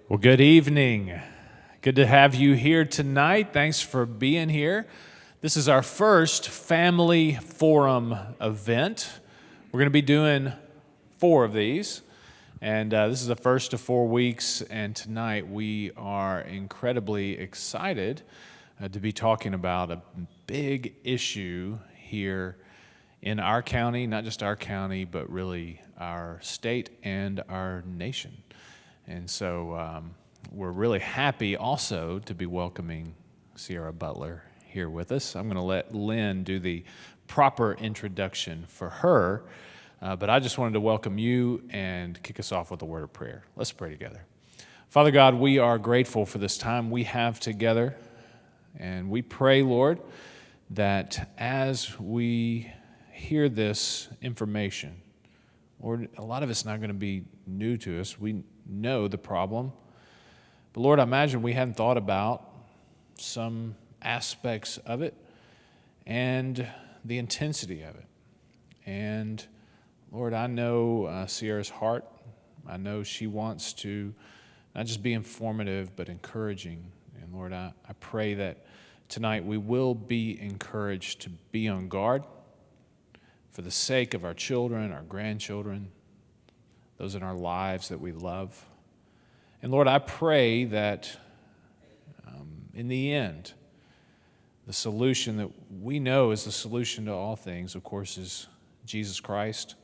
Well, good evening. Good to have you here tonight. Thanks for being here. This is our first family forum event. We're going to be doing 4 of these, and this is the first of 4 weeks, and tonight we are incredibly excited to be talking about a big issue here in our county, not just our county, but really our state and our nation. And so we're really happy also to be welcoming Sierra Butler here with us. I'm going to let Lynn do the proper introduction for her, but I just wanted to welcome you and kick us off with a word of prayer. Let's pray together. Father God, we are grateful for this time we have together, and we pray, Lord, that as we hear this information, Lord, a lot of it's not going to be new to us. We know the problem. But Lord, I imagine we hadn't thought about some aspects of it and the intensity of it. And Lord, I know Sierra's heart. I know she wants to not just be informative, but encouraging. And Lord, I pray that tonight we will be encouraged to be on guard for the sake of our children, our grandchildren, those in our lives that we love. And Lord, I pray that in the end, the solution that we know is the solution to all things, of course, is Jesus Christ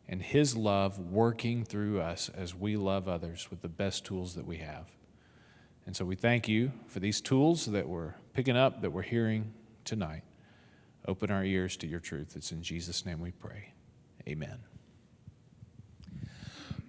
and His love working through us as we love others with the best tools that we have. And so we thank you for these tools that we're picking up, that we're hearing tonight. Open our ears to your truth. It's in Jesus' name we pray. Amen.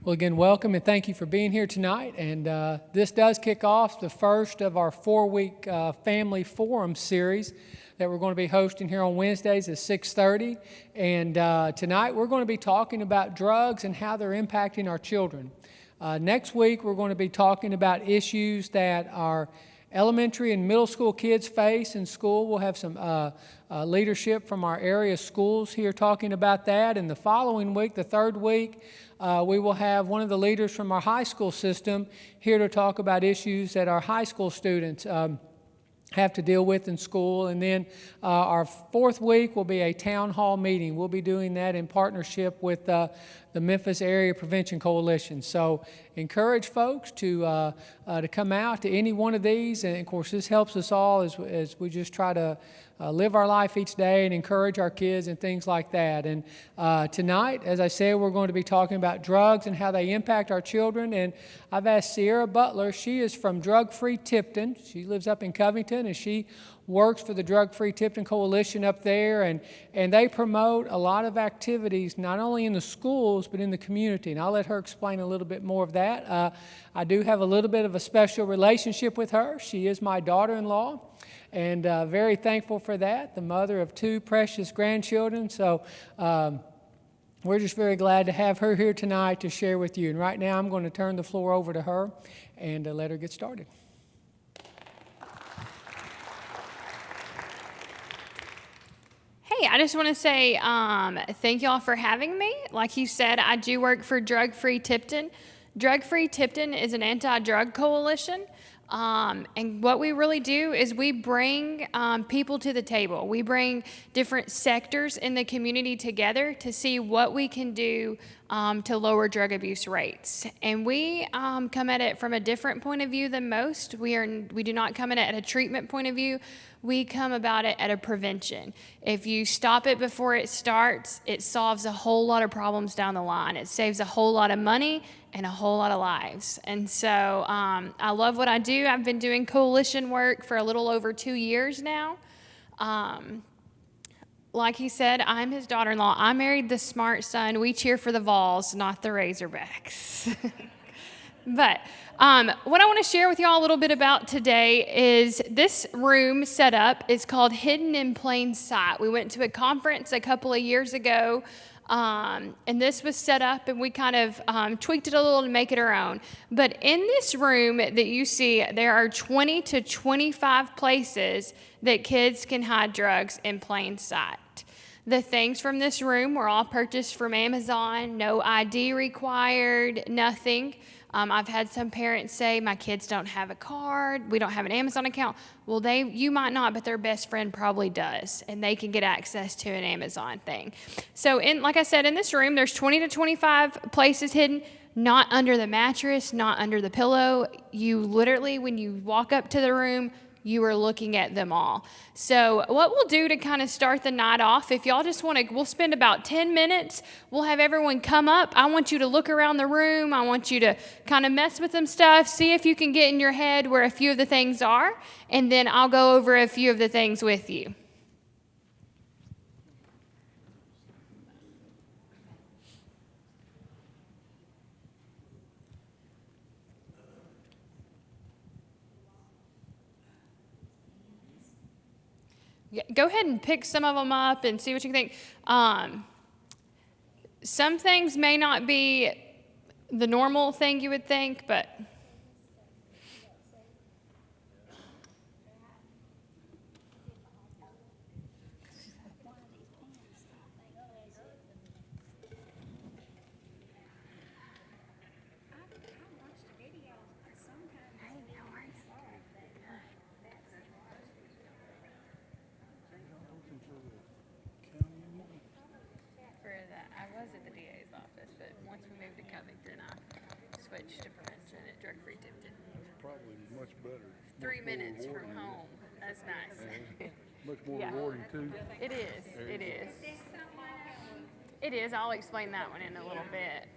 Well, again, welcome and thank you for being here tonight. And this does kick off the first of our 4-week family forum series that we're going to be hosting here on Wednesdays at 6:30. And tonight we're going to be talking about drugs and how they're impacting our children. Next week we're going to be talking about issues that our elementary and middle school kids face in school. We'll have some leadership from our area schools here talking about that. And the following week, the 3rd week, we will have one of the leaders from our high school system here to talk about issues that our high school students have to deal with in school. And then our 4th week will be a town hall meeting. We'll be doing that in partnership with the Memphis Area Prevention Coalition. So encourage folks to come out to any one of these. And of course, this helps us all as we just try to live our life each day and encourage our kids and things like that. And tonight, as I said, we're going to be talking about drugs and how they impact our children. And I've asked Sierra Butler. She is from Drug Free Tipton. She lives up in Covington, and she works for the Drug Free Tipton Coalition up there, and they promote a lot of activities, not only in the schools, but in the community. And I'll let her explain a little bit more of that. I do have a little bit of a special relationship with her. She is my daughter-in-law, and very thankful for that, the mother of 2 precious grandchildren. So we're just very glad to have her here tonight to share with you. And right now I'm going to turn the floor over to her and let her get started. Hey, I just want to say thank y'all for having me. Like you said, I do work for Drug Free Tipton. Drug Free Tipton is an anti-drug coalition. And what we really do is we bring people to the table. We bring different sectors in the community together to see what we can do to lower drug abuse rates. And we come at it from a different point of view than most. We do not come at it at a treatment point of view. We come about it at a prevention. If you stop it before it starts, it solves a whole lot of problems down the line. It saves a whole lot of money and a whole lot of lives. And so I love what I do. I've been doing coalition work for a little over 2 years now. Like he said, I'm his daughter-in-law. I married the smart son. We cheer for the Vols, not the Razorbacks. But what I want to share with y'all a little bit about today is this room setup is called Hidden in Plain Sight. We went to a conference a couple of years ago, and this was set up, and we kind of tweaked it a little to make it our own. But in this room that you see, there are 20 to 25 places that kids can hide drugs in plain sight. The things from this room were all purchased from Amazon, no ID required, nothing. I've had some parents say, my kids don't have a card, we don't have an Amazon account. Well, you might not, but their best friend probably does, and they can get access to an Amazon thing. So, like I said, in this room, there's 20 to 25 places hidden, not under the mattress, not under the pillow. You literally, when you walk up to the room, you are looking at them all. So what we'll do to kind of start the night off, if y'all just want to, we'll spend about 10 minutes. We'll have everyone come up. I want you to look around the room. I want you to kind of mess with some stuff, see if you can get in your head where a few of the things are, and then I'll go over a few of the things with you. Go ahead and pick some of them up and see what you think. Some things may not be the normal thing you would think, but to prevention at drug-free Tipton. Probably much better. 3 minutes from home. That's nice. Much more Yeah. rewarding too. It is. It is. It is. I'll explain that one in a little bit.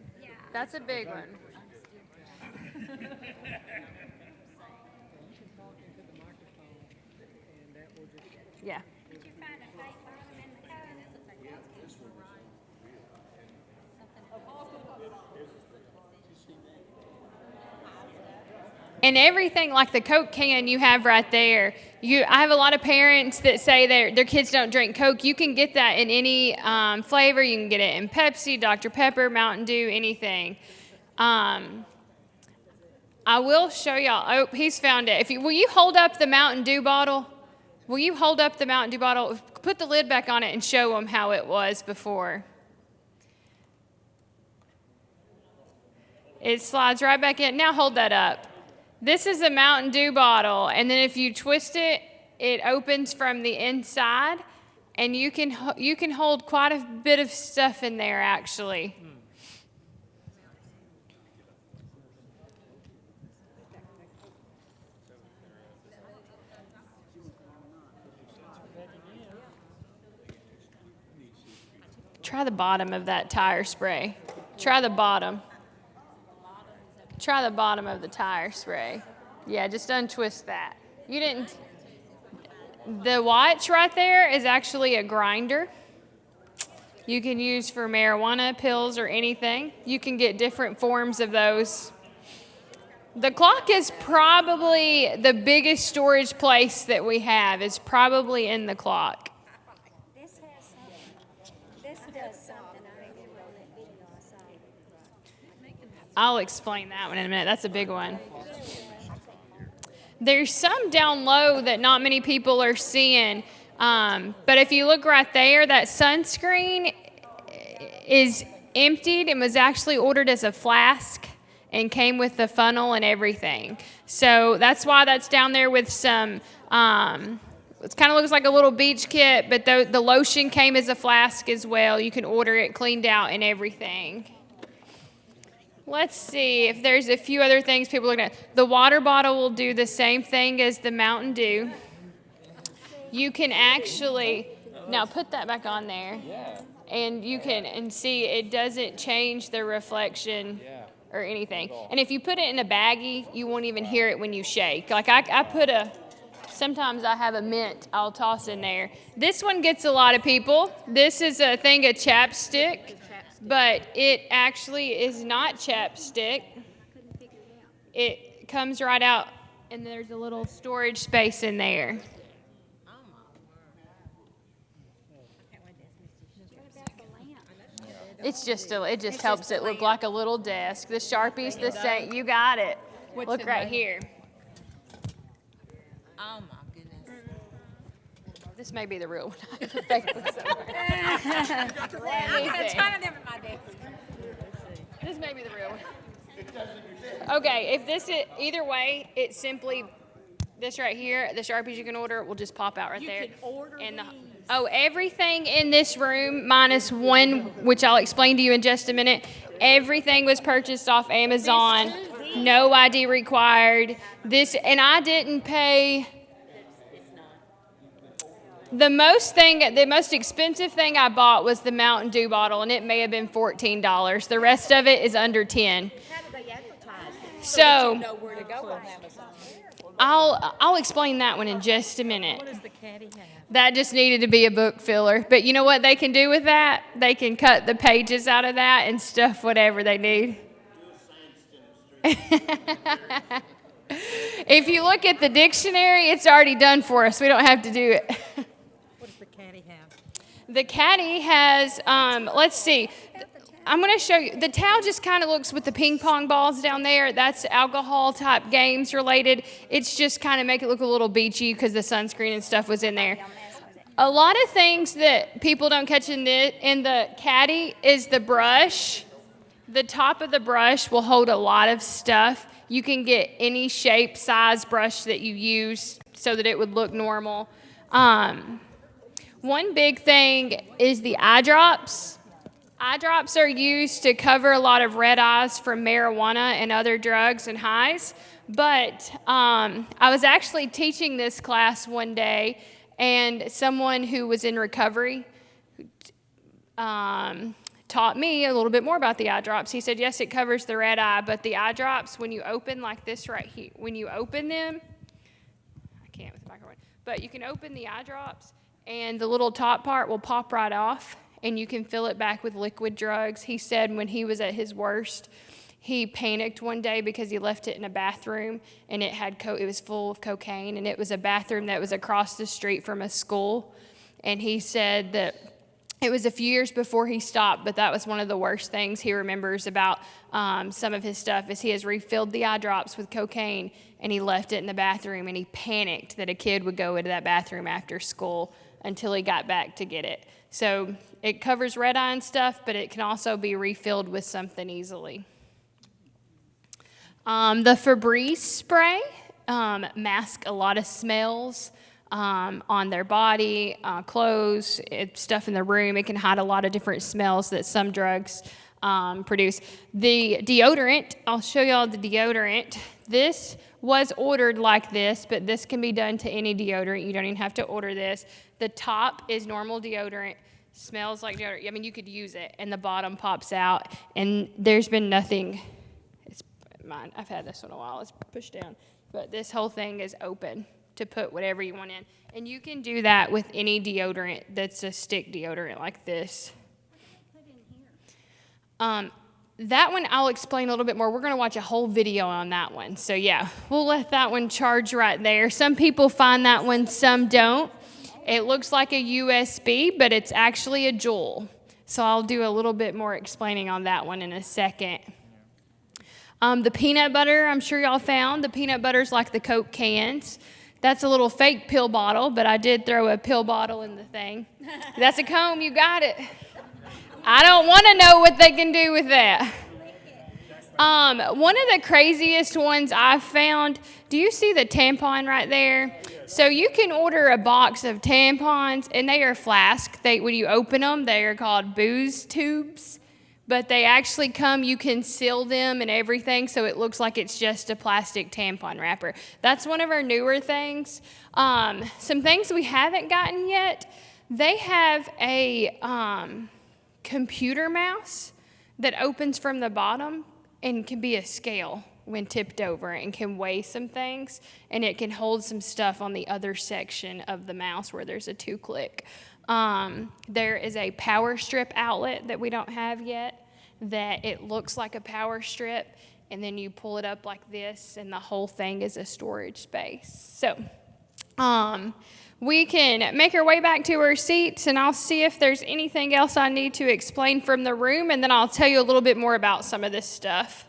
That's a big one. Yeah. Did you find a fake bottom in the code? And everything like the Coke can you have right there. I have a lot of parents that say their kids don't drink Coke. You can get that in any flavor. You can get it in Pepsi, Dr. Pepper, Mountain Dew, anything. I will show y'all. Oh, he's found it. Will you hold up the Mountain Dew bottle? Will you hold up the Mountain Dew bottle? Put the lid back on it and show them how it was before. It slides right back in. Now hold that up. This is a Mountain Dew bottle, and then if you twist it, it opens from the inside, and you can hold quite a bit of stuff in there, actually. Try the bottom of that tire spray. Try the bottom. Try the bottom of the tire spray. Yeah, just untwist that. You didn't. The watch right there is actually a grinder. You can use for marijuana, pills, or anything. You can get different forms of those. The clock is probably the biggest storage place that we have. It's probably in the clock. This has something. This does something. I remember on that video I saw. I'll explain that one in a minute. That's a big one. There's some down low that not many people are seeing. But if you look right there, that sunscreen is emptied and was actually ordered as a flask and came with the funnel and everything. So that's why that's down there with some, it kind of looks like a little beach kit, but the lotion came as a flask as well. You can order it cleaned out and everything. Let's see if there's a few other things people are looking at. The water bottle will do the same thing as the Mountain Dew. You can actually, now put that back on there. And you can see it doesn't change the reflection or anything. And if you put it in a baggie, you won't even hear it when you shake. Like sometimes I have a mint I'll toss in there. This one gets a lot of people. This is a thing of chapstick. But it actually is not chapstick. It comes right out, and there's a little storage space in there. It just helps it look like a little desk. The Sharpie's the same. You got it. Look right here. Oh my goodness. This may be the real one. I have a fake one somewhere. Let me see. Trying to never my desk. This may be the real one. Okay, if this is either way, it's simply this right here. The Sharpies you can order will just pop out right there. You can order and these. everything in this room minus one, which I'll explain to you in just a minute. Everything was purchased off Amazon. No ID required. This, and I didn't pay. The most expensive thing I bought was the Mountain Dew bottle, and it may have been $14. The rest of it is under 10. How do they advertise it? So that you know where to go on Amazon. I'll explain that one in just a minute. What does the caddy have? That just needed to be a book filler. But you know what they can do with that? They can cut the pages out of that and stuff whatever they need. If you look at the dictionary, it's already done for us. We don't have to do it. What does the caddy have? The caddy has, let's see. I'm going to show you. The towel just kind of looks with the ping pong balls down there. That's alcohol type games related. It's just kind of make it look a little beachy because the sunscreen and stuff was in there. A lot of things that people don't catch in the caddy is the brush. The top of the brush will hold a lot of stuff. You can get any shape, size brush that you use so that it would look normal. One big thing is the eye drops. Eye drops are used to cover a lot of red eyes from marijuana and other drugs and highs. But I was actually teaching this class one day, and someone who was in recovery taught me a little bit more about the eye drops. He said, yes, it covers the red eye, but the eye drops, when you open like this right here, when you open them, I can't with the microphone, but you can open the eye drops, and the little top part will pop right off, and you can fill it back with liquid drugs. He said when he was at his worst, he panicked one day because he left it in a bathroom, and it had it was full of cocaine, and it was a bathroom that was across the street from a school. And he said that it was a few years before he stopped, but that was one of the worst things he remembers about some of his stuff is he has refilled the eye drops with cocaine, and he left it in the bathroom, and he panicked that a kid would go into that bathroom after school until he got back to get it. So it covers red eye and stuff, but it can also be refilled with something easily. The Febreze spray masks a lot of smells on their body, clothes, stuff in the room. It can hide a lot of different smells that some drugs produce. The deodorant, I'll show y'all the deodorant. This was ordered like this, but this can be done to any deodorant. You don't even have to order this. The top is normal deodorant, smells like deodorant. I mean, you could use it, and the bottom pops out, and there's been nothing. It's mine. I've had this one a while. It's pushed down, but this whole thing is open to put whatever you want in, and you can do that with any deodorant that's a stick deodorant like this. That one I'll explain a little bit more. We're going to watch a whole video on that one. So yeah, we'll let that one charge right there. Some people find that one, some don't. It looks like a USB, but it's actually a Juul. So I'll do a little bit more explaining on that one in a second. The peanut butter, I'm sure y'all found. The peanut butter's like the Coke cans. That's a little fake pill bottle, but I did throw a pill bottle in the thing. That's a comb, you got it. I don't want to know what they can do with that. One of the craziest ones I've found, do you see the tampon right there? So you can order a box of tampons, and they are flask. When you open them, they are called booze tubes. But they actually come, you can seal them and everything, so it looks like it's just a plastic tampon wrapper. That's one of our newer things. Some things we haven't gotten yet, they have a computer mouse that opens from the bottom and can be a scale when tipped over and can weigh some things, and it can hold some stuff on the other section of the mouse where there's a 2-click. There is a power strip outlet that we don't have yet that it looks like a power strip, and then you pull it up like this, and the whole thing is a storage space. So we can make our way back to our seats, and I'll see if there's anything else I need to explain from the room, and then I'll tell you a little bit more about some of this stuff.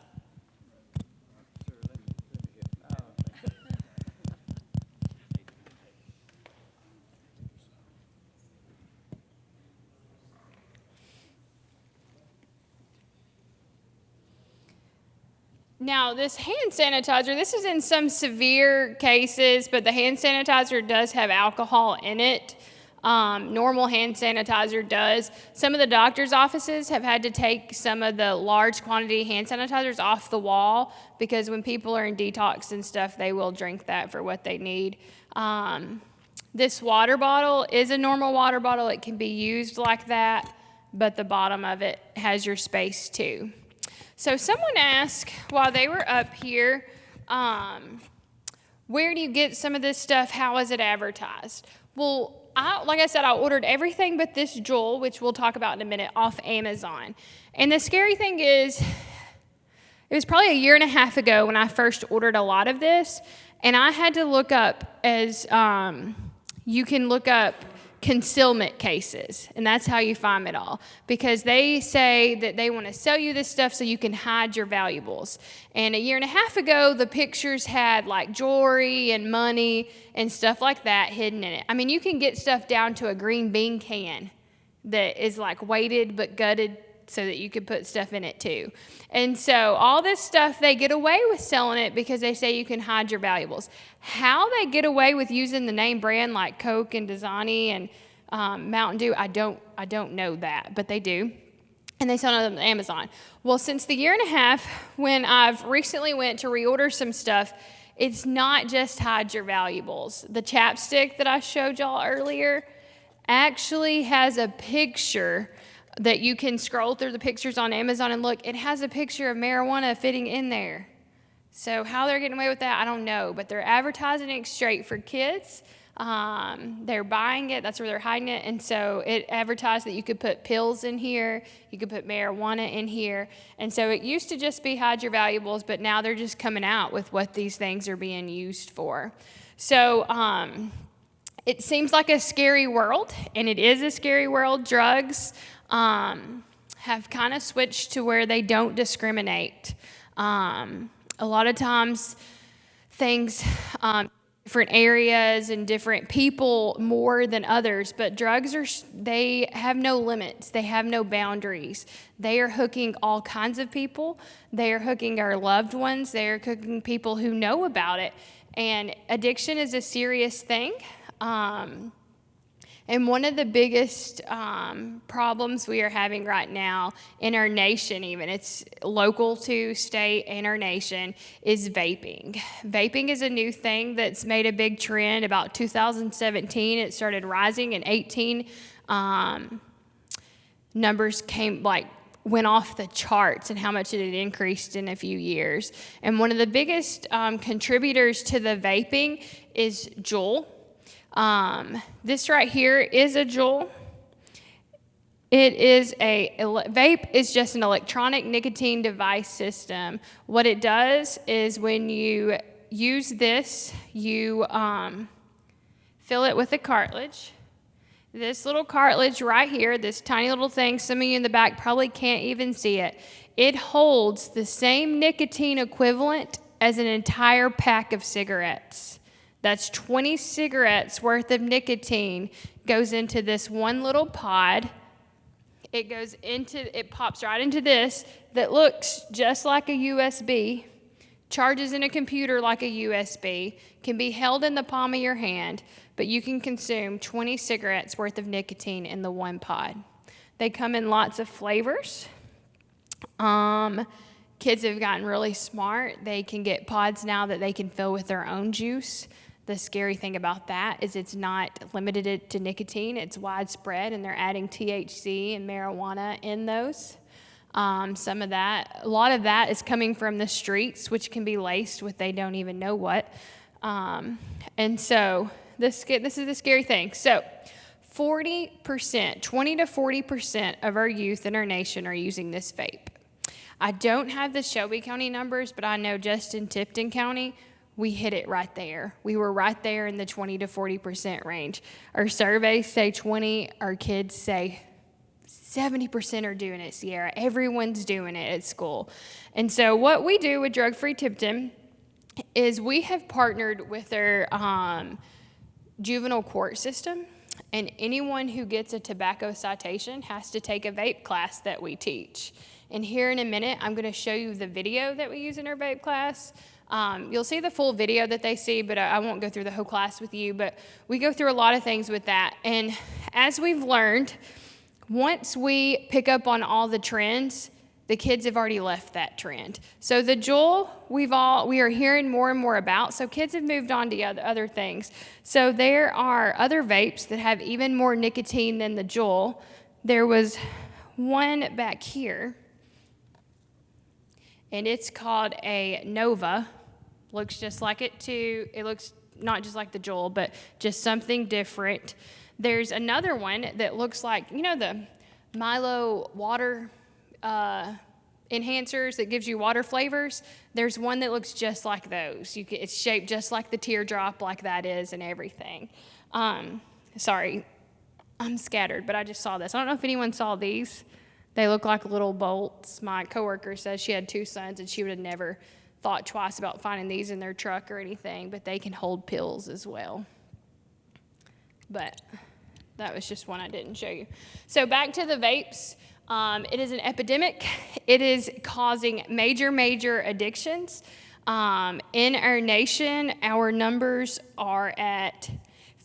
Now, this hand sanitizer, this is in some severe cases, but the hand sanitizer does have alcohol in it. Normal hand sanitizer does. Some of the doctor's offices have had to take some of the large quantity hand sanitizers off the wall because when people are in detox and stuff, they will drink that for what they need. This water bottle is a normal water bottle. It can be used like that, but the bottom of it has your space too. So someone asked while they were up here, where do you get some of this stuff? How is it advertised? Well, like I said, I ordered everything but this Jewel, which we'll talk about in a minute, off Amazon. And the scary thing is, it was probably a year and a half ago when I first ordered a lot of this, and I had to look up you can look up concealment cases, and that's how you find it all, because they say that they want to sell you this stuff so you can hide your valuables. And a year and a half ago, the pictures had like jewelry and money and stuff like that hidden in it. I mean, you can get stuff down to a green bean can that is like weighted but gutted so that you could put stuff in it too. And so all this stuff, they get away with selling it because they say you can hide your valuables. How they get away with using the name brand like Coke and Dasani and Mountain Dew, I don't know that, but they do. And they sell them on Amazon. Well, since the year and a half, when I've recently went to reorder some stuff, it's not just hide your valuables. The chapstick that I showed y'all earlier actually has a picture that you can scroll through the pictures on Amazon and look. It has a picture of marijuana fitting in there. So how they're getting away with that, I don't know. But they're advertising it straight for kids. They're buying it. That's where they're hiding it. And so it advertised that you could put pills in here. You could put marijuana in here. And so it used to just be hide your valuables, but now they're just coming out with what these things are being used for. So it seems like a scary world, and it is a scary world. Drugs have kind of switched to where they don't discriminate. A lot of times things, different areas and different people more than others, but drugs they have no limits. They have no boundaries. They are hooking all kinds of people. They are hooking our loved ones. They are hooking people who know about it. And addiction is a serious thing. And one of the biggest problems we are having right now in our nation, even, it's local to state and our nation, is vaping. Vaping is a new thing that's made a big trend. About 2017, it started rising. In 18, numbers went off the charts and how much it had increased in a few years. And one of the biggest contributors to the vaping is Juul. This right here is a Juul. Vape is just an electronic nicotine device system. What it does is when you use this, you fill it with a cartridge. This little cartridge right here, this tiny little thing, some of you in the back probably can't even see it. It holds the same nicotine equivalent as an entire pack of cigarettes. That's 20 cigarettes worth of nicotine goes into this one little pod. It pops right into this that looks just like a USB, charges in a computer like a USB, can be held in the palm of your hand, but you can consume 20 cigarettes worth of nicotine in the one pod. They come in lots of flavors. Kids have gotten really smart. They can get pods now that they can fill with their own juice. The scary thing about that is it's not limited to nicotine. It's widespread, and they're adding THC and marijuana in those. A lot of that is coming from the streets, which can be laced with they don't even know what. And so this is the scary thing. So 40%, 20 to 40% of our youth in our nation are using this vape. I don't have the Shelby County numbers, but I know just in Tipton County, we hit it right there. We were right there in the 20 to 40% range. Our surveys say 20, our kids say 70% are doing it, Sierra. Everyone's doing it at school. And so what we do with Drug Free Tipton is we have partnered with their juvenile court system, and anyone who gets a tobacco citation has to take a vape class that we teach. And here in a minute, I'm going to show you the video that we use in our vape class. You'll see the full video that they see, but I won't go through the whole class with you. But we go through a lot of things with that. And as we've learned, once we pick up on all the trends, the kids have already left that trend. So the Juul, we are hearing more and more about, so kids have moved on to other things. So there are other vapes that have even more nicotine than the Juul. There was one back here, and it's called a Nova. Looks just like it too. It looks not just like the Juul, but just something different. There's another one that looks like, the Milo water enhancers that gives you water flavors. There's one that looks just like those. It's shaped just like the teardrop, like that is, and everything. Sorry, I'm scattered, but I just saw this. I don't know if anyone saw these. They look like little bolts. My coworker says she had 2 sons, and she would have never thought twice about finding these in their truck or anything, but they can hold pills as well. But that was just one I didn't show you. So back to the vapes. It is an epidemic. It is causing major addictions. In our nation, our numbers are at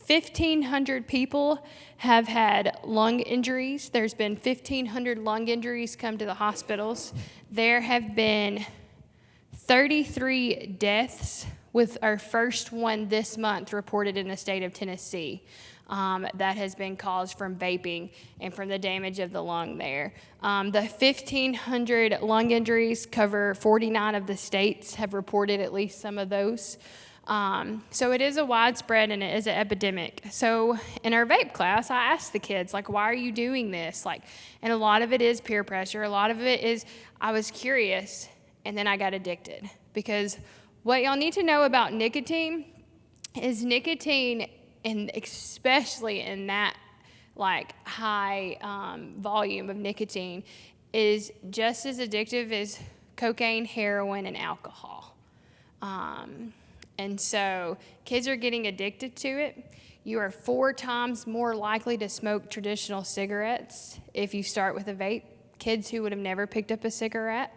1,500 people have had lung injuries. There's been 1,500 lung injuries come to the hospitals. There have been 33 deaths, with our first one this month reported in the state of Tennessee. That has been caused from vaping and from the damage of the lung there. The 1,500 lung injuries cover 49 of the states have reported at least some of those. So it is a widespread and it is an epidemic. So in our vape class, I asked the kids, why are you doing this? And a lot of it is peer pressure. A lot of it is I was curious and then I got addicted. Because what y'all need to know about nicotine is nicotine, and especially in that high volume of nicotine, is just as addictive as cocaine, heroin, and alcohol. And so kids are getting addicted to it. You are 4 times more likely to smoke traditional cigarettes if you start with a vape. Kids who would have never picked up a cigarette,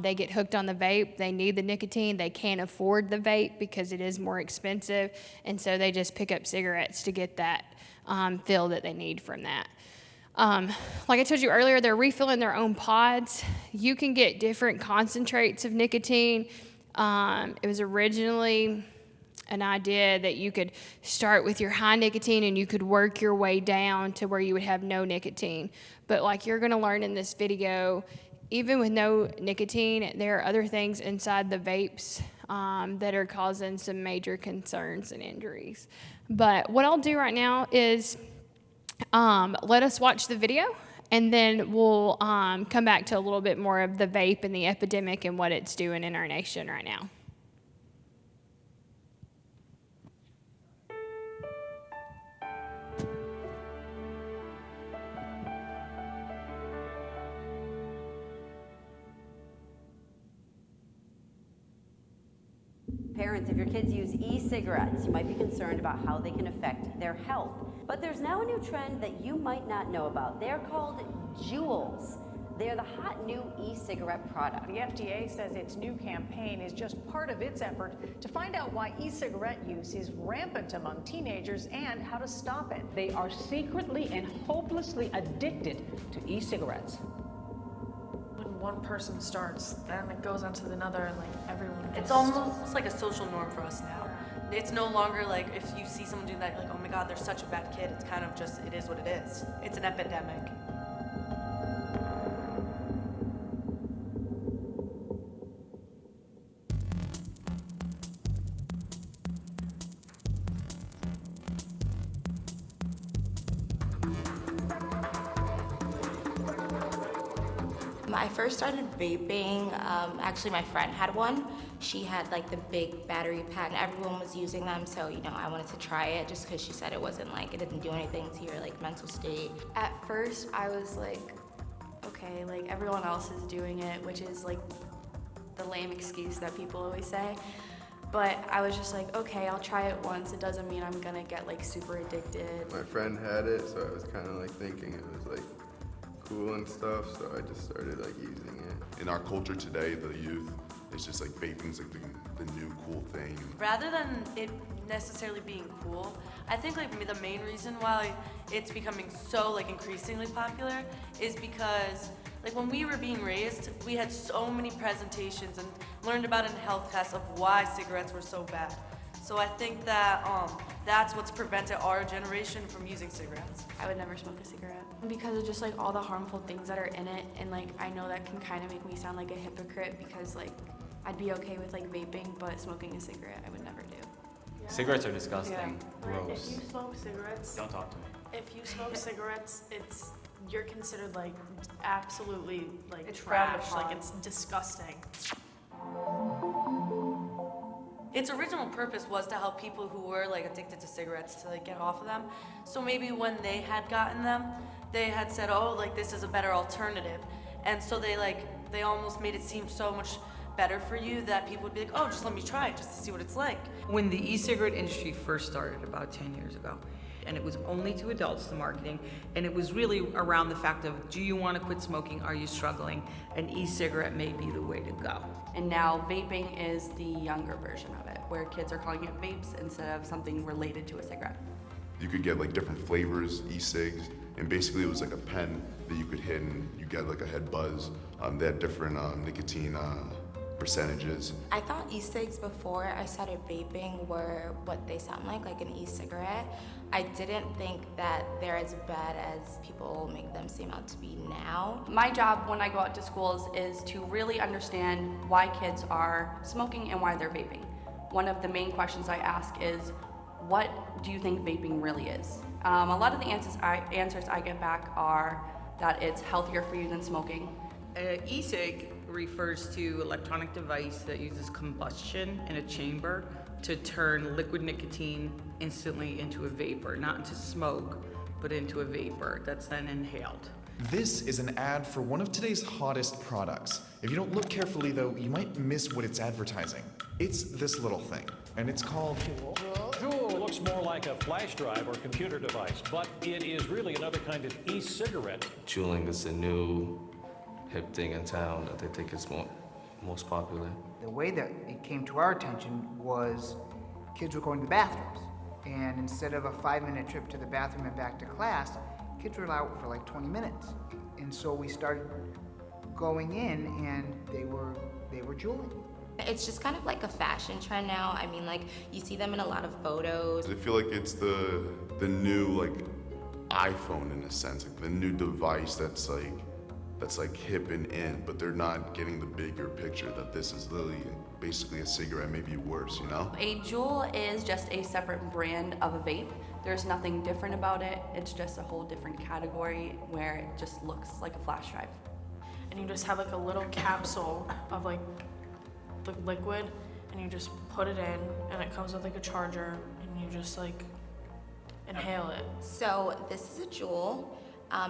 they get hooked on the vape. They need the nicotine. They can't afford the vape because it is more expensive. And so they just pick up cigarettes to get that feel that they need from that. Like I told you earlier, they're refilling their own pods. You can get different concentrates of nicotine. It was originally an idea that you could start with your high nicotine and you could work your way down to where you would have no nicotine. But like you're going to learn in this video, even with no nicotine, there are other things inside the vapes that are causing some major concerns and injuries. But what I'll do right now is let us watch the video, and then we'll come back to a little bit more of the vape and the epidemic and what it's doing in our nation right now. Parents, if your kids use e-cigarettes, you might be concerned about how they can affect their health. But there's now a new trend that you might not know about. They're called Juuls. They're the hot new e-cigarette product. The FDA says its new campaign is just part of its effort to find out why e-cigarette use is rampant among teenagers and how to stop it. They are secretly and hopelessly addicted to e-cigarettes. When one person starts, then it goes on to another, and everyone just... It's almost like a social norm for us now. It's no longer like if you see someone do that, oh my God, they're such a bad kid. It's kind of just, it is what it is. It's an epidemic. I first started vaping, actually my friend had one. She had the big battery pack and everyone was using them, so I wanted to try it just because she said it wasn't it didn't do anything to your mental state. At first I was okay, everyone else is doing it, which is the lame excuse that people always say. But I was just okay, I'll try it once. It doesn't mean I'm gonna get super addicted. My friend had it, so I was kind of thinking it was cool and stuff, so I just started like using it. In our culture today, the youth, it's just like vaping's like the new cool thing. Rather than it necessarily being cool, I think like the main reason why it's becoming so like increasingly popular is because like when we were being raised, we had so many presentations and learned about it in health class of why cigarettes were so bad. So I think that that's what's prevented our generation from using cigarettes. I would never smoke a cigarette because of just like all the harmful things that are in it, and like I know that can kind of make me sound like a hypocrite because like I'd be okay with like vaping, but smoking a cigarette I would never do. Yeah. Cigarettes are disgusting. Yeah. Gross. If you smoke cigarettes, Don't talk to me. if you smoke cigarettes, you're considered like absolutely like It's frowned trash. upon. Like it's disgusting. Its original purpose was to help people who were like addicted to cigarettes to like get off of them. So maybe when they had gotten them, they had said, oh, like this is a better alternative. And so they almost made it seem so much better for you that people would be like, oh, just let me try it just to see what it's like. When the e-cigarette industry first started about 10 years ago, and it was only to adults, the marketing, and it was really around the fact of, do you want to quit smoking? Are you struggling? An e-cigarette may be the way to go. And now vaping is the younger version of it, where kids are calling it vapes instead of something related to a cigarette. You could get like different flavors, e-cigs, and basically it was like a pen that you could hit and you get like a head buzz. They had different nicotine percentages. I thought e-cigs before I started vaping were what they sound like an e-cigarette. I didn't think that they're as bad as people make them seem out to be now. My job when I go out to schools is to really understand why kids are smoking and why they're vaping. One of the main questions I ask is, what do you think vaping really is? A lot of the answers I get back are that it's healthier for you than smoking. E-cig refers to electronic device that uses combustion in a chamber to turn liquid nicotine instantly into a vapor, not into smoke, but into a vapor that's then inhaled. This is an ad for one of today's hottest products. If you don't look carefully though, you might miss what it's advertising. It's this little thing, and it's called Juul looks more like a flash drive or computer device, but it is really another kind of e-cigarette. Juuling is a new hip thing in town that they think is most popular. The way that it came to our attention was kids were going to the bathrooms, and instead of a 5-minute trip to the bathroom and back to class, kids were out for like 20 minutes. And so we started going in, and they were juuling. It's just kind of like a fashion trend now. I mean, like, you see them in a lot of photos. I feel like it's the new like iPhone in a sense, like the new device that's like hip and in, but they're not getting the bigger picture that this is literally basically a cigarette, maybe worse, you know? A Juul is just a separate brand of a vape. There's nothing different about it. It's just a whole different category where it just looks like a flash drive. And you just have like a little capsule of like the liquid, and you just put it in, and it comes with like a charger, and you just like inhale it. So this is a Juul.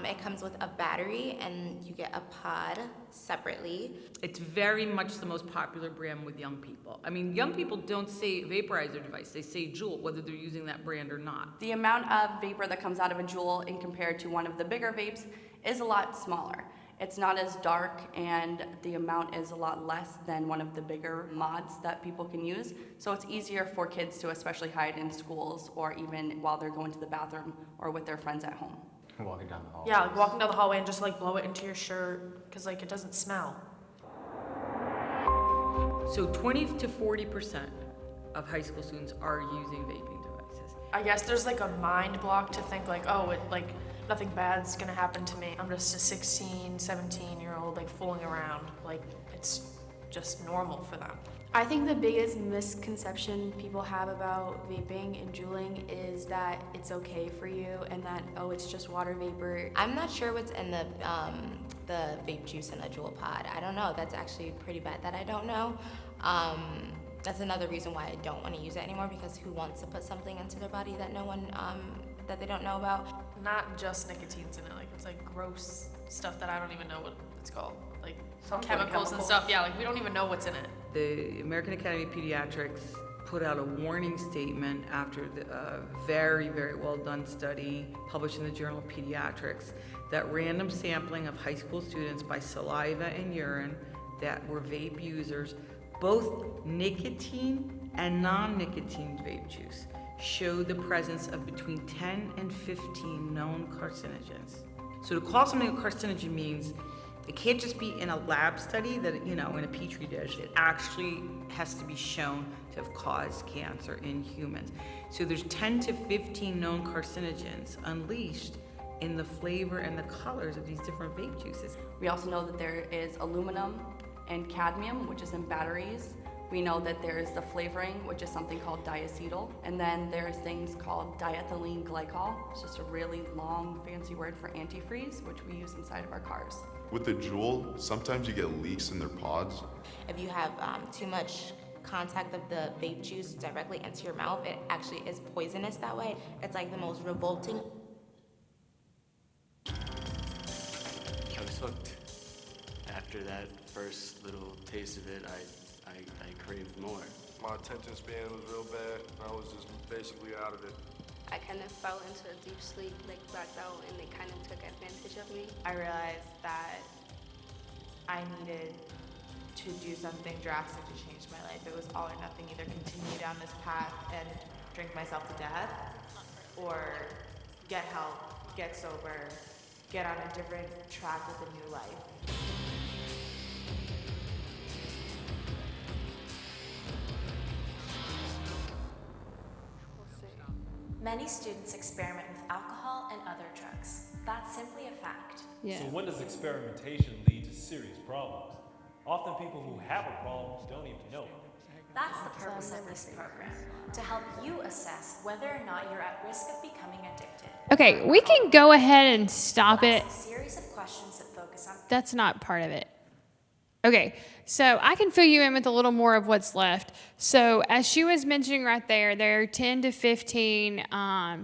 It comes with a battery, and you get a pod separately. It's very much the most popular brand with young people. I mean, young people don't say vaporizer device, they say Juul, whether they're using that brand or not. The amount of vapor that comes out of a Juul in compared to one of the bigger vapes is a lot smaller. It's not as dark, and the amount is a lot less than one of the bigger mods that people can use. So it's easier for kids to especially hide in schools or even while they're going to the bathroom or with their friends at home. Walking down the hall. Yeah, like walking down the hallway and just like blow it into your shirt because like it doesn't smell. So 20 to 40% of high school students are using vaping devices. I guess there's like a mind block to think like, oh, it like nothing bad's gonna happen to me. I'm just a 16, 17-year-old like fooling around. Like it's just normal for them. I think the biggest misconception people have about vaping and juuling is that it's okay for you and that, oh, it's just water vapor. I'm not sure what's in the vape juice in a Juul pod. I don't know. That's actually pretty bad that I don't know. That's another reason why I don't want to use it anymore, because who wants to put something into their body that no one, that they don't know about? Not just nicotine's in it. Like it's like gross stuff that I don't even know what it's called. Like Some chemicals and stuff. Yeah, like we don't even know what's in it. The American Academy of Pediatrics put out a warning statement after a very, very well done study published in the Journal of Pediatrics that random sampling of high school students by saliva and urine that were vape users, both nicotine and non-nicotine vape juice, showed the presence of between 10 and 15 known carcinogens. So to call something a carcinogen means it can't just be in a lab study that, in a petri dish. It actually has to be shown to have caused cancer in humans. So there's 10 to 15 known carcinogens unleashed in the flavor and the colors of these different vape juices. We also know that there is aluminum and cadmium, which is in batteries. We know that there is the flavoring, which is something called diacetyl. And then there's things called diethylene glycol. It's just a really long, fancy word for antifreeze, which we use inside of our cars. With the Juul, sometimes you get leaks in their pods. If you have too much contact of the vape juice directly into your mouth, it actually is poisonous that way. It's like the most revolting. I was hooked. After that first little taste of it, I craved more. My attention span was real bad, and I was just basically out of it. I kind of fell into a deep sleep, like blacked out, and they kind of took advantage of me. I realized that I needed to do something drastic to change my life. It was all or nothing, either continue down this path and drink myself to death, or get help, get sober, get on a different track with a new life. Many students experiment with alcohol and other drugs. That's simply a fact. So when does experimentation lead to serious problems? Often people who have a problem don't even know it. That's the purpose of this program, to help you assess whether or not you're at risk of becoming addicted. Okay, we can go ahead and stop it. A series of questions that focus on That's not part of it. Okay, so I can fill you in with a little more of what's left. So as she was mentioning right there, there are 10 to 15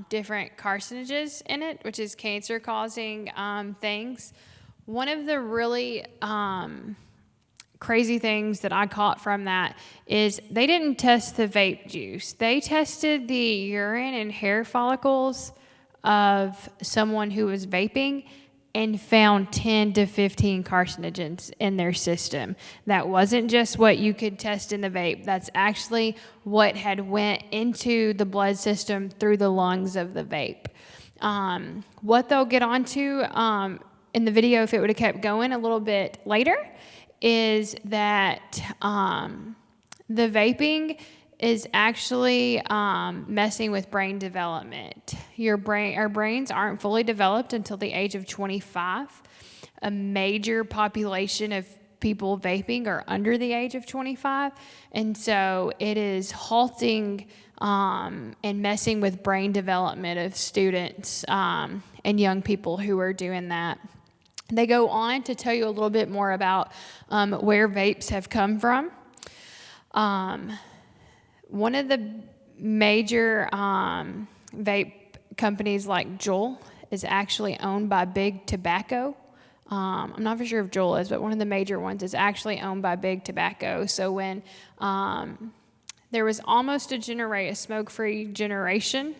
different carcinogens in it, which is cancer-causing things. One of the really crazy things that I caught from that is they didn't test the vape juice. They tested the urine and hair follicles of someone who was vaping and found 10 to 15 carcinogens in their system. That wasn't just what you could test in the vape. That's actually what had went into the blood system through the lungs of the vape. What they'll get onto in the video, if it would have kept going a little bit later, is that the vaping is actually messing with brain development. Our brains aren't fully developed until the age of 25. A major population of people vaping are under the age of 25, and so it is halting and messing with brain development of students and young people who are doing that. They go on to tell you a little bit more about where vapes have come from. One of the major vape companies like Juul is actually owned by Big Tobacco. I'm not for sure if Juul is, but one of the major ones is actually owned by Big Tobacco. So when there was almost a smoke-free generation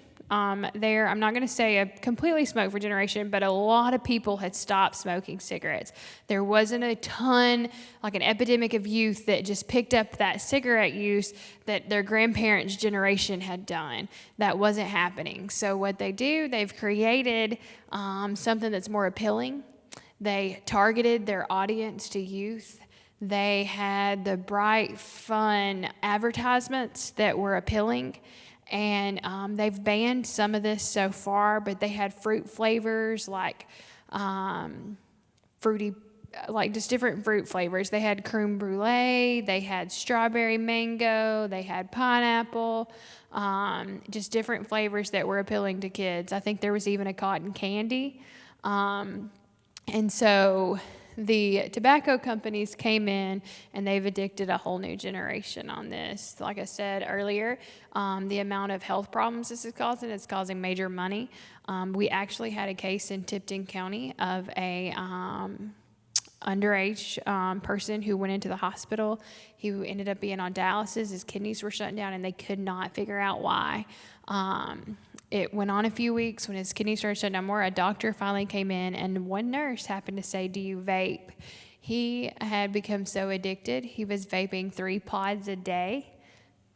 there, I'm not going to say a completely smoke-free generation, but a lot of people had stopped smoking cigarettes. There wasn't a ton, like an epidemic of youth that just picked up that cigarette use that their grandparents' generation had done. That wasn't happening. So what they do, they've created something that's more appealing. They targeted their audience to youth. They had the bright, fun advertisements that were appealing. And they've banned some of this so far, but they had fruit flavors like fruity, like just different fruit flavors. They had creme brulee, they had strawberry mango, they had pineapple, just different flavors that were appealing to kids. I think there was even a cotton candy. And so the tobacco companies came in and they've addicted a whole new generation on this. Like I said earlier, the amount of health problems this is causing, it's causing major money. We actually had a case in Tipton County of a underage person who went into the hospital. He ended up being on dialysis. His kidneys were shutting down, and they could not figure out why. It went on a few weeks. When his kidneys started shutting down more, a doctor finally came in, and one nurse happened to say, "Do you vape?" He had become so addicted, he was vaping 3 pods a day.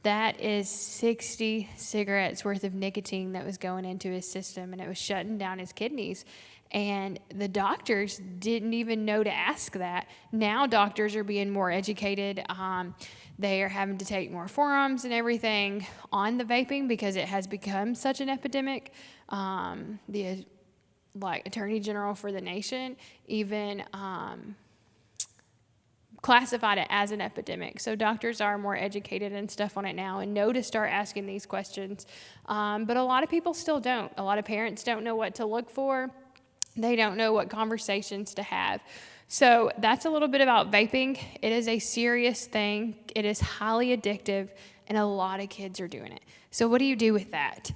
That is 60 cigarettes worth of nicotine that was going into his system, and it was shutting down his kidneys. And the doctors didn't even know to ask that. Now doctors are being more educated. They are having to take more forums and everything on the vaping because it has become such an epidemic. The Attorney General for the nation even classified it as an epidemic. So doctors are more educated and stuff on it now and know to start asking these questions. But a lot of people still don't. A lot of parents don't know what to look for. They don't know what conversations to have. So that's a little bit about vaping. It is a serious thing. It is highly addictive, and a lot of kids are doing it. So what do you do with that?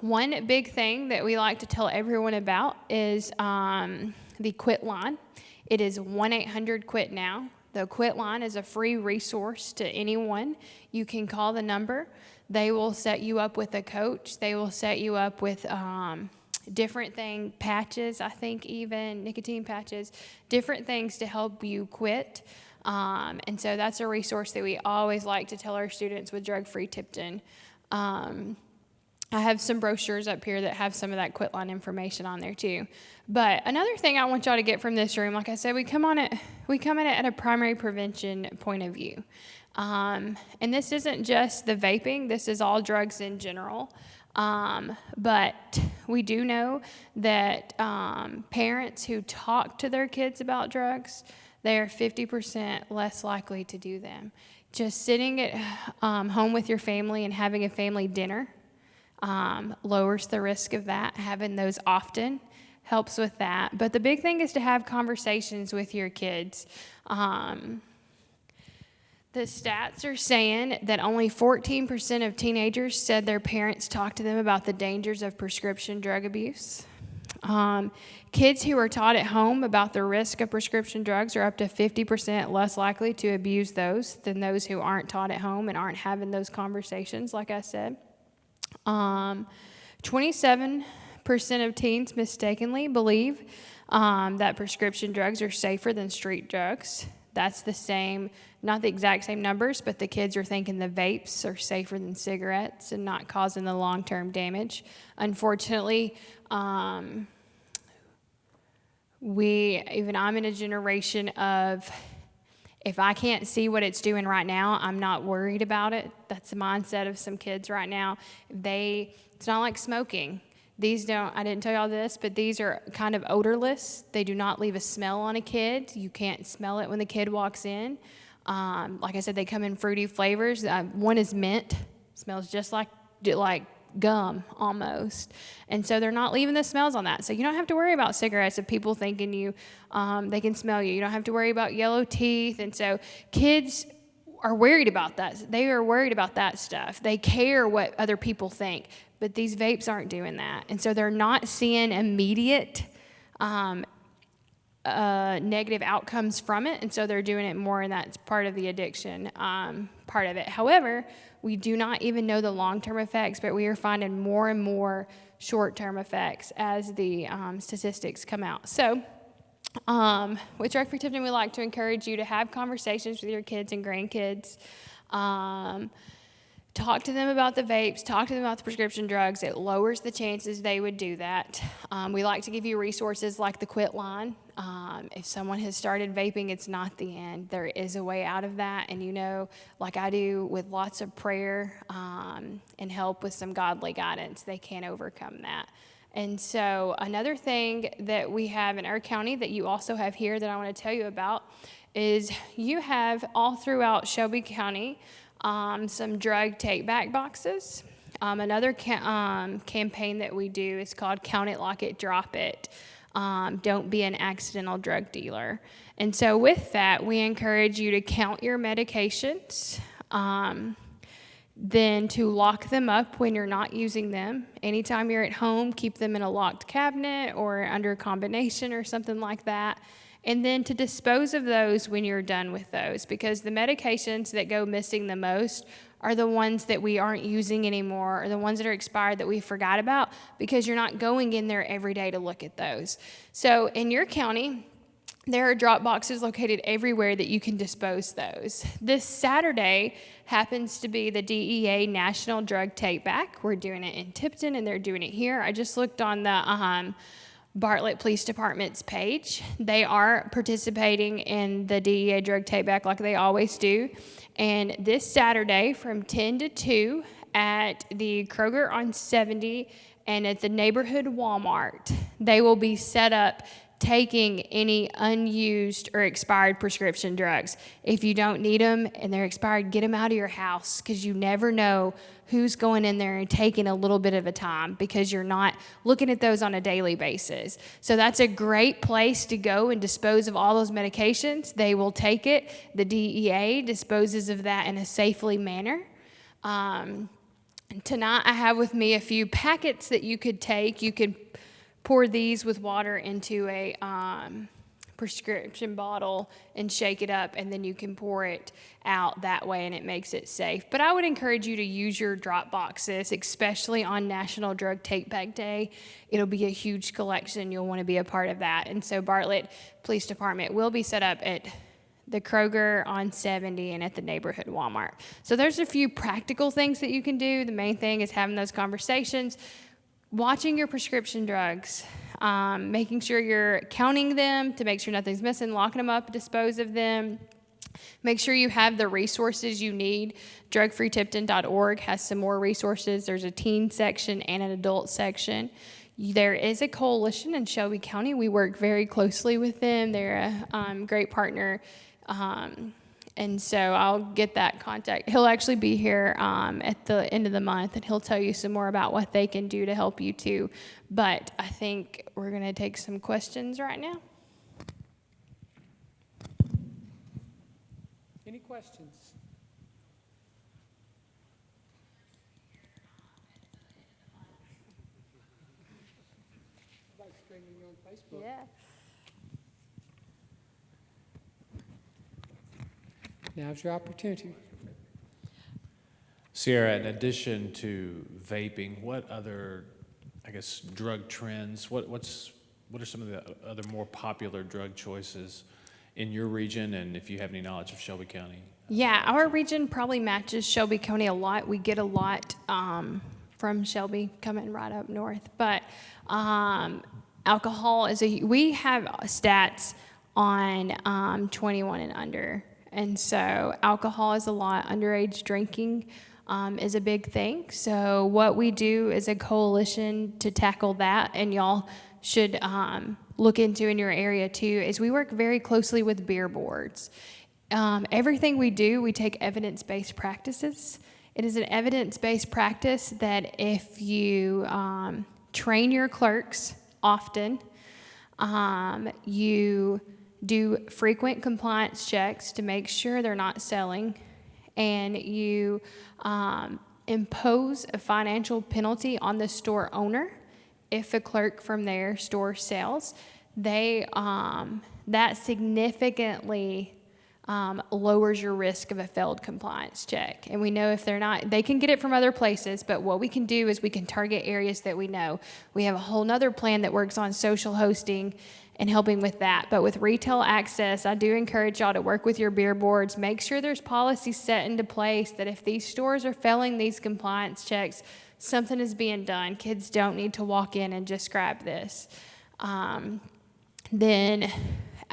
One big thing that we like to tell everyone about is the quit line. It is 1-800-QUIT now. The quit line is a free resource to anyone. You can call the number. They will set you up with a coach. They will set you up with different patches, I think even, nicotine patches, different things to help you quit. And so that's a resource that we always like to tell our students with Drug-Free Tipton. I have some brochures up here that have some of that quit line information on there too. But another thing I want y'all to get from this room, like I said, we come at it at a primary prevention point of view. And this isn't just the vaping, this is all drugs in general. But we do know that parents who talk to their kids about drugs, they are 50% less likely to do them. Just sitting at home with your family and having a family dinner lowers the risk of that. Having those often helps with that. But the big thing is to have conversations with your kids. The stats are saying that only 14% of teenagers said their parents talked to them about the dangers of prescription drug abuse. Kids who are taught at home about the risk of prescription drugs are up to 50% less likely to abuse those than those who aren't taught at home and aren't having those conversations, like I said. 27% of teens mistakenly believe that prescription drugs are safer than street drugs. That's the same, not the exact same numbers, but the kids are thinking the vapes are safer than cigarettes and not causing the long-term damage. Unfortunately, I'm in a generation of, if I can't see what it's doing right now, I'm not worried about it. That's the mindset of some kids right now. It's not like smoking. I didn't tell y'all this, but these are kind of odorless. They do not leave a smell on a kid. You can't smell it when the kid walks in. Like I said, they come in fruity flavors. One is mint. Smells just like gum almost. And so they're not leaving the smells on that. So you don't have to worry about cigarettes if people thinking they can smell you. You don't have to worry about yellow teeth. And so kids are worried about that. They are worried about that stuff. They care what other people think. But these vapes aren't doing that. And so they're not seeing immediate negative outcomes from it. And so they're doing it more, and that's part of the addiction part of it. However, we do not even know the long-term effects, but we are finding more and more short-term effects as the statistics come out. So with Drug-Free Tipton, we like to encourage you to have conversations with your kids and grandkids. Talk to them about the vapes, talk to them about the prescription drugs. It lowers the chances they would do that. We like to give you resources like the quit line. If someone has started vaping, it's not the end. There is a way out of that. And like I do, with lots of prayer and help with some godly guidance, they can overcome that. And so another thing that we have in our county that you also have here that I want to tell you about is you have all throughout Shelby County some drug take-back boxes. Another campaign that we do is called Count It, Lock It, Drop It. Don't be an accidental drug dealer. And so with that, we encourage you to count your medications. Then to lock them up when you're not using them. Anytime you're at home, keep them in a locked cabinet or under a combination or something like that. And then to dispose of those when you're done with those, because the medications that go missing the most are the ones that we aren't using anymore, or the ones that are expired that we forgot about, because you're not going in there every day to look at those. So in your county, there are drop boxes located everywhere that you can dispose those. This Saturday happens to be the DEA National Drug Take Back. We're doing it in Tipton, and they're doing it here. I just looked on the Bartlett Police Department's page. They are participating in the DEA Drug Take Back like they always do. And this Saturday from 10 to 2 at the Kroger on 70 and at the neighborhood Walmart, they will be set up taking any unused or expired prescription drugs. If you don't need them and they're expired, get them out of your house, because you never know who's going in there and taking a little bit of a time, because you're not looking at those on a daily basis. So that's a great place to go and dispose of all those medications. They will take it. The DEA disposes of that in a safely manner. Tonight I have with me a few packets that you could take. You could pour these with water into a prescription bottle and shake it up, and then you can pour it out that way, and it makes it safe. But I would encourage you to use your drop boxes, especially on National Drug Take Back Day. It'll be a huge collection. You'll want to be a part of that. And so Bartlett Police Department will be set up at the Kroger on 70 and at the neighborhood Walmart. So there's a few practical things that you can do. The main thing is having those conversations, watching your prescription drugs, making sure you're counting them to make sure nothing's missing, locking them up, dispose of them. Make sure you have the resources you need. Drugfreetipton.org has some more resources. There's a teen section and an adult section. There is a coalition in Shelby County. We work very closely with them. They're a great partner. And so I'll get that contact. He'll actually be here at the end of the month, and he'll tell you some more about what they can do to help you too. But I think we're going to take some questions right now. Any questions? About streaming you on Facebook? Yeah. Now's your opportunity. Sierra, in addition to vaping, what other, I guess, drug trends, what are some of the other more popular drug choices in your region, and if you have any knowledge of Shelby County? Yeah, our region probably matches Shelby County a lot. We get a lot from Shelby coming right up north. But alcohol is we have stats on 21 and under. And so alcohol is a lot. Underage drinking is a big thing. So what we do is a coalition to tackle that, and y'all should look into in your area too, is we work very closely with beer boards. Everything we do, we take evidence-based practices. It is an evidence-based practice that if you train your clerks often, you do frequent compliance checks to make sure they're not selling, and you impose a financial penalty on the store owner if a clerk from their store sells. That significantly lowers your risk of a failed compliance check. And we know if they're not, they can get it from other places, but what we can do is we can target areas that we know. We have a whole nother plan that works on social hosting and helping with that. But with retail access, I do encourage y'all to work with your beer boards. Make sure there's policies set into place that if these stores are failing these compliance checks, something is being done. Kids don't need to walk in and just grab this. Then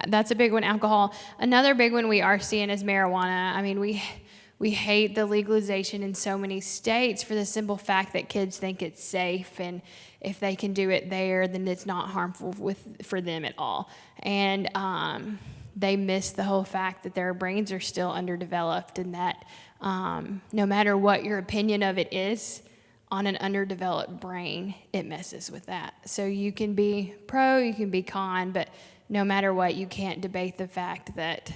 that's a big one, alcohol. Another big one we are seeing is marijuana. I mean, we hate the legalization in so many states for the simple fact that kids think it's safe, and if they can do it there, then it's not harmful for them at all. And they miss the whole fact that their brains are still underdeveloped, and that no matter what your opinion of it is, on an underdeveloped brain, it messes with that. So you can be pro, you can be con, but no matter what, you can't debate the fact that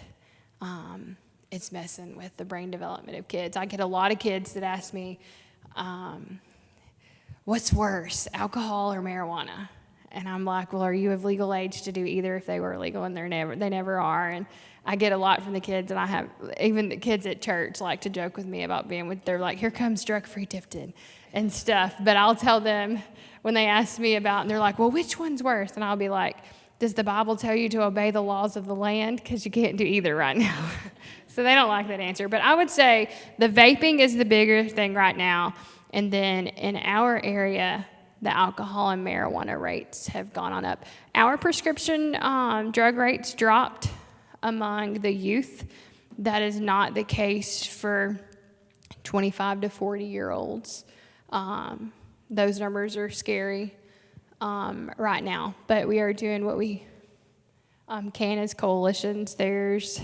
it's messing with the brain development of kids. I get a lot of kids that ask me, what's worse, alcohol or marijuana? And I'm like, well, are you of legal age to do either if they were legal? And they never are. And I get a lot from the kids, and I have, even the kids at church like to joke with me about being with, they're like, here comes drug-free Tipton and stuff. But I'll tell them when they ask me about, and they're like, well, which one's worse? And I'll be like, does the Bible tell you to obey the laws of the land? Because you can't do either right now. So they don't like that answer. But I would say the vaping is the bigger thing right now. And then in our area, the alcohol and marijuana rates have gone on up. Our prescription drug rates dropped among the youth. That is not the case for 25 to 40-year-olds. Those numbers are scary right now, but we are doing what we can as coalitions. There's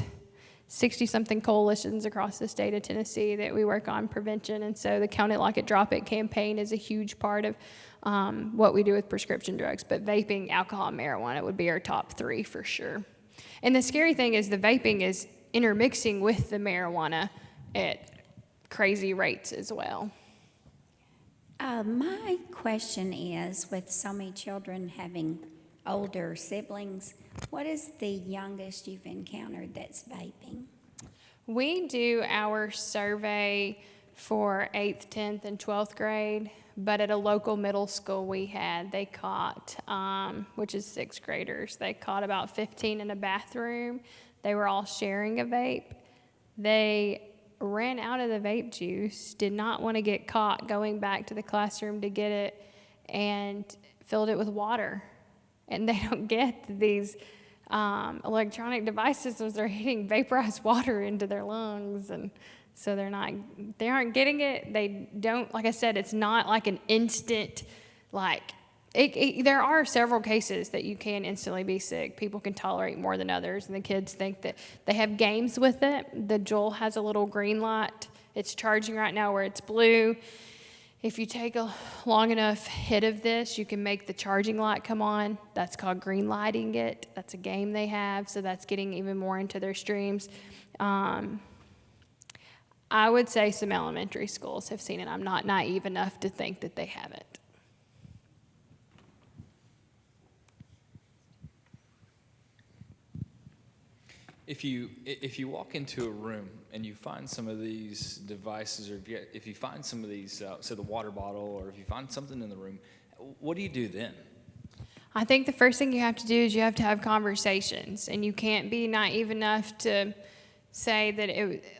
60-something coalitions across the state of Tennessee that we work on prevention, and so the Count It Like It, Drop It campaign is a huge part of what we do with prescription drugs. But vaping, alcohol, and marijuana would be our top three for sure. And the scary thing is the vaping is intermixing with the marijuana at crazy rates as well. My question is, with so many children having older siblings, what is the youngest you've encountered that's vaping? We do our survey for 8th, 10th, and 12th grade, but at a local middle school they caught, which is 6th graders, they caught about 15 in a bathroom. They were all sharing a vape. They ran out of the vape juice, did not want to get caught going back to the classroom to get it, and filled it with water. And they don't get these electronic devices as they're hitting vaporized water into their lungs, and so they aren't getting it. They don't, like I said, it's not like an instant, there are several cases that you can instantly be sick. People can tolerate more than others, and the kids think that they have games with it. The Juul has a little green light. It's charging right now where it's blue. If you take a long enough hit of this, you can make the charging light come on. That's called green lighting it. That's a game they have, so that's getting even more into their streams. I would say some elementary schools have seen it. I'm not naive enough to think that they haven't. If you walk into a room and you find some of these devices, or if you find some of these, say the water bottle, or if you find something in the room, what do you do then? I think the first thing you have to do is you have to have conversations, and you can't be naive enough to say that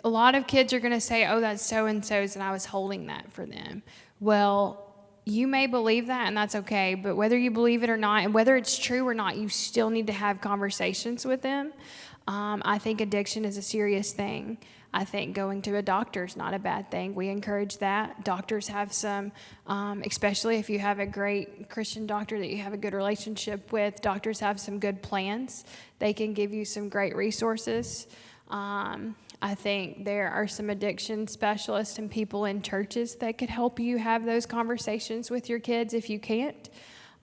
a lot of kids are going to say, oh, that's so-and-so's, and I was holding that for them. Well, you may believe that, and that's okay, but whether you believe it or not, and whether it's true or not, you still need to have conversations with them. I think addiction is a serious thing. I think going to a doctor is not a bad thing. We encourage that. Doctors have some, especially if you have a great Christian doctor that you have a good relationship with, doctors have some good plans. They can give you some great resources. I think there are some addiction specialists and people in churches that could help you have those conversations with your kids if you can't.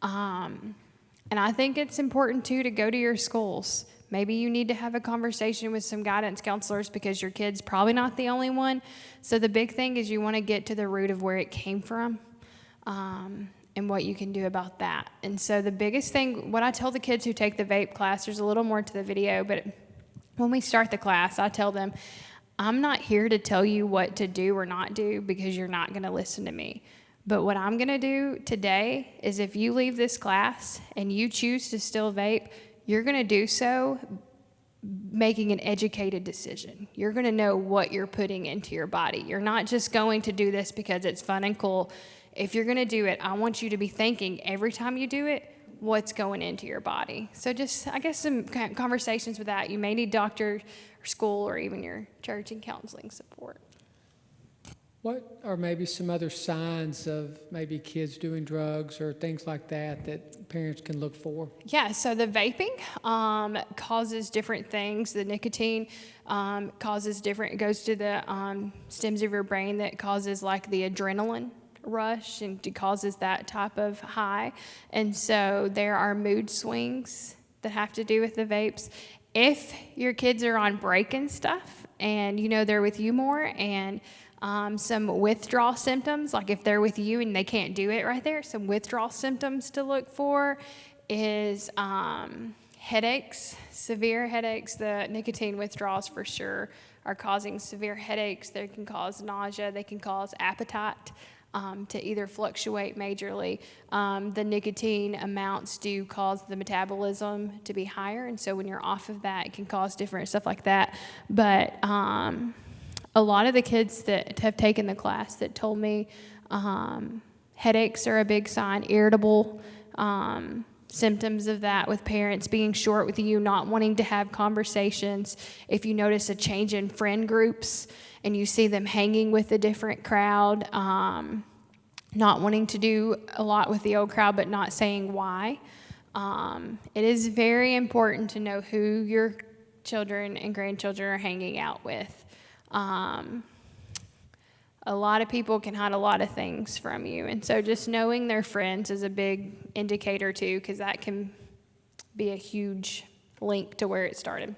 And I think it's important, too, to go to your schools. Maybe you need to have a conversation with some guidance counselors because your kid's probably not the only one. So the big thing is you want to get to the root of where it came from and what you can do about that. And so the biggest thing, what I tell the kids who take the vape class, there's a little more to the video, but when we start the class, I tell them, I'm not here to tell you what to do or not do because you're not going to listen to me. But what I'm going to do today is if you leave this class and you choose to still vape, you're going to do so making an educated decision. You're going to know what you're putting into your body. You're not just going to do this because it's fun and cool. If you're going to do it, I want you to be thinking every time you do it, what's going into your body. So just, I guess, some conversations with that. You may need doctor or school or even your church and counseling support. What are maybe some other signs of maybe kids doing drugs or things like that that parents can look for? Yeah, so the vaping causes different things. The nicotine causes different, it goes to the stems of your brain that causes like the adrenaline rush and it causes that type of high. And so there are mood swings that have to do with the vapes. If your kids are on break and stuff and they're with you more, and some withdrawal symptoms, like if they're with you and they can't do it right there, some withdrawal symptoms to look for is headaches, severe headaches. The nicotine withdrawals for sure are causing severe headaches. They can cause nausea. They can cause appetite to either fluctuate majorly. The nicotine amounts do cause the metabolism to be higher, and so when you're off of that, it can cause different stuff like that. But a lot of the kids that have taken the class that told me headaches are a big sign, irritable symptoms of that, with parents being short with you, not wanting to have conversations. If you notice a change in friend groups and you see them hanging with a different crowd, not wanting to do a lot with the old crowd but not saying why. It is very important to know who your children and grandchildren are hanging out with. A lot of people can hide a lot of things from you, and so just knowing their friends is a big indicator too, because that can be a huge link to where it started.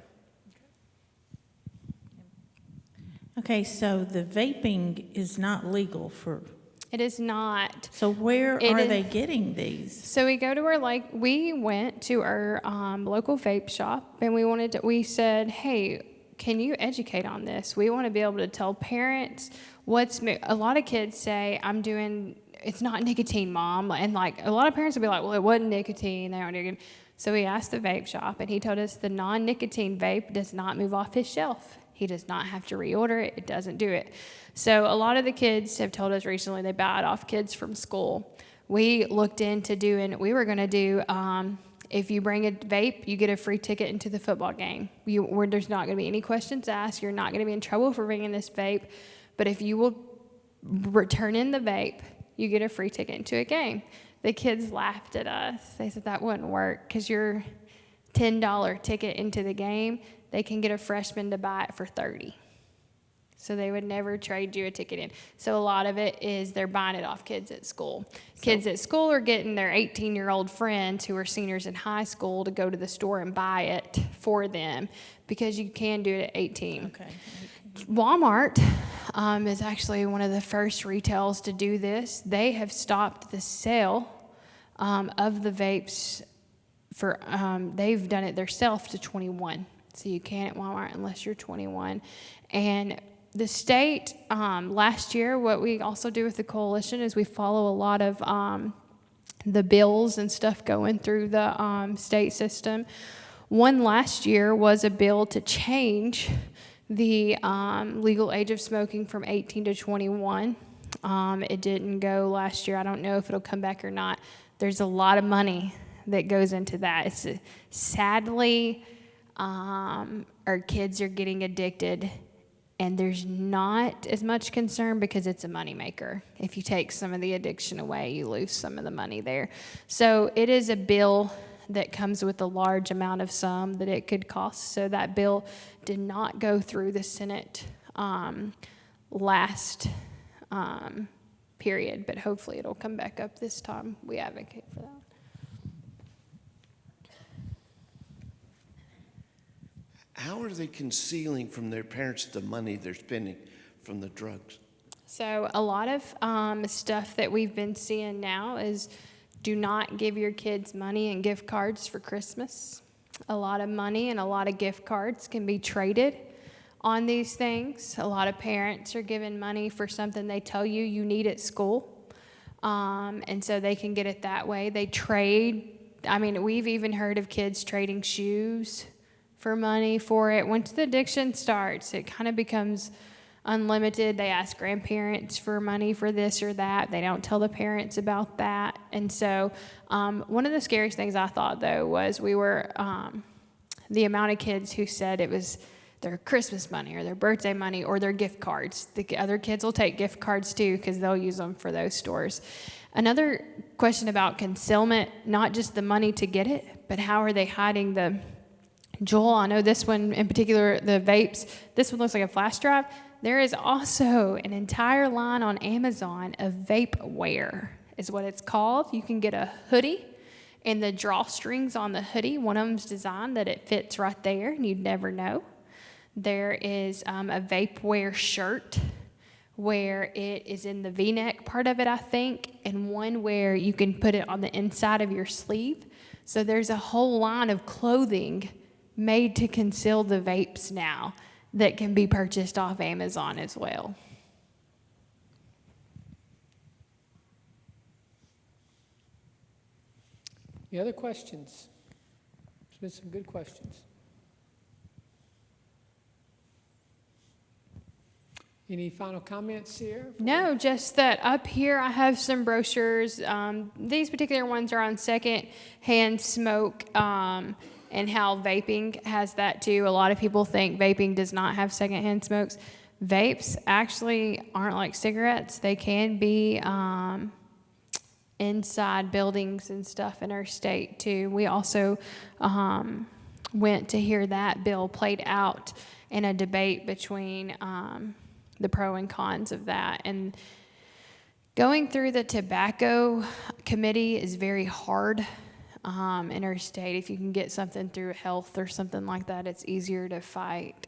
Okay, so the vaping is not legal for... It is not. So where are they getting these? So we go to we went to our local vape shop, and we said, hey, can you educate on this? We want to be able to tell parents a lot of kids say, it's not nicotine, Mom. And a lot of parents will be like, well, it wasn't nicotine. They aren't nicotine. So we asked the vape shop, and he told us the non-nicotine vape does not move off his shelf. He does not have to reorder it. It doesn't do it. So a lot of the kids have told us recently they bought off kids from school. We looked into we were going to do, if you bring a vape, you get a free ticket into the football game. There's not going to be any questions asked. You're not going to be in trouble for bringing this vape. But if you will return in the vape, you get a free ticket into a game. The kids laughed at us. They said that wouldn't work because your $10 ticket into the game, they can get a freshman to buy it for $30. So they would never trade you a ticket in. So a lot of it is they're buying it off kids at school. Kids at school are getting their 18-year-old friends who are seniors in high school to go to the store and buy it for them because you can do it at 18. Okay. Walmart is actually one of the first retails to do this. They have stopped the sale of the vapes they've done it themselves to 21. So you can't at Walmart unless you're 21. And the state, last year, what we also do with the coalition is we follow a lot of the bills and stuff going through the state system. One last year was a bill to change the legal age of smoking from 18 to 21. It didn't go last year. I don't know if it'll come back or not. There's a lot of money that goes into that. Sadly, our kids are getting addicted, and there's not as much concern because it's a moneymaker. If you take some of the addiction away, you lose some of the money there. So it is a bill that comes with a large amount of sum that it could cost. So that bill did not go through the Senate last period, but hopefully it'll come back up this time. We advocate for that. How are they concealing from their parents the money they're spending from the drugs? So a lot of stuff that we've been seeing now is do not give your kids money and gift cards for Christmas. A lot of money and a lot of gift cards can be traded on these things. A lot of parents are giving money for something they tell you need at school. And so they can get it that way. They trade. I mean, we've even heard of kids trading shoes for money for it. Once the addiction starts, it kind of becomes unlimited. They ask grandparents for money for this or that. They don't tell the parents about that. And so one of the scariest things I thought, though, was the amount of kids who said it was their Christmas money or their birthday money or their gift cards. The other kids will take gift cards, too, because they'll use them for those stores. Another question about concealment, not just the money to get it, but how are they hiding the... Joel, I know this one in particular, the vapes, this one looks like a flash drive. There is also an entire line on Amazon of vape wear, is what it's called. You can get a hoodie, And the drawstrings on the hoodie, one of them's designed that it fits right there, and you'd never know. There is a vape wear shirt where it is in the V-neck part of it, I think, and one where you can put it on the inside of your sleeve. So there's a whole line of clothing made to conceal the vapes now that can be purchased off Amazon as well. Any other questions? There's been some good questions. Any final comments here? No, just that up here I have some brochures. These particular ones are on second-hand smoke and how vaping has that too. A lot of people think vaping does not have second-hand smokes. Vapes actually aren't like cigarettes. They can be inside buildings and stuff in our state too. We also went to hear that bill played out in a debate between the pro and cons of that. And going through the tobacco committee is very hard in our state. If you can get something through health or something like that, it's easier to fight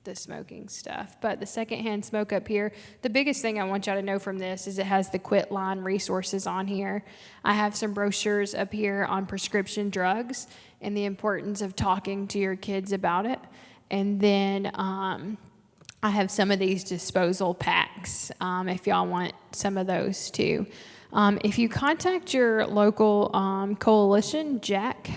the smoking stuff. But the secondhand smoke up here, the biggest thing I want y'all to know from this is it has the quit line resources on here. I have some brochures up here on prescription drugs and the importance of talking to your kids about it. And then I have some of these disposal packs if y'all want some of those too. If you contact your local coalition, Jack,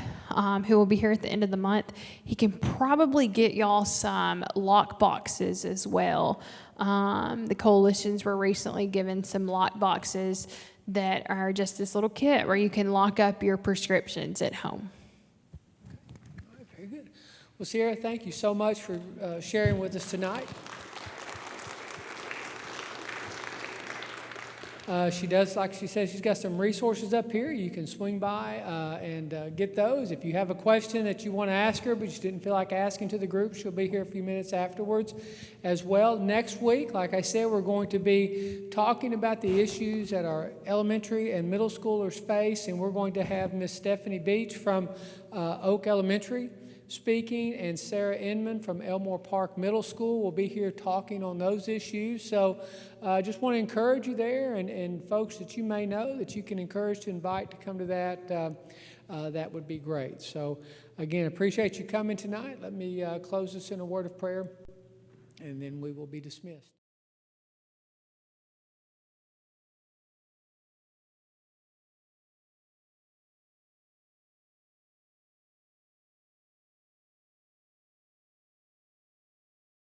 who will be here at the end of the month, he can probably get y'all some lock boxes as well. The coalitions were recently given some lock boxes that are just this little kit where you can lock up your prescriptions at home. All right, very good. Well, Sierra, thank you so much for sharing with us tonight. She does, like she says, she's got some resources up here. You can swing by and get those. If you have a question that you want to ask her, but you didn't feel like asking to the group, she'll be here a few minutes afterwards as well. Next week, like I said, we're going to be talking about the issues that our elementary and middle schoolers face, and we're going to have Miss Stephanie Beach from Oak Elementary speaking, and Sarah Inman from Elmore Park Middle School will be here talking on those issues. So I just want to encourage you there, and folks that you may know that you can encourage to invite to come to that, that would be great. So again, appreciate you coming tonight. Let me close this in a word of prayer, and then we will be dismissed.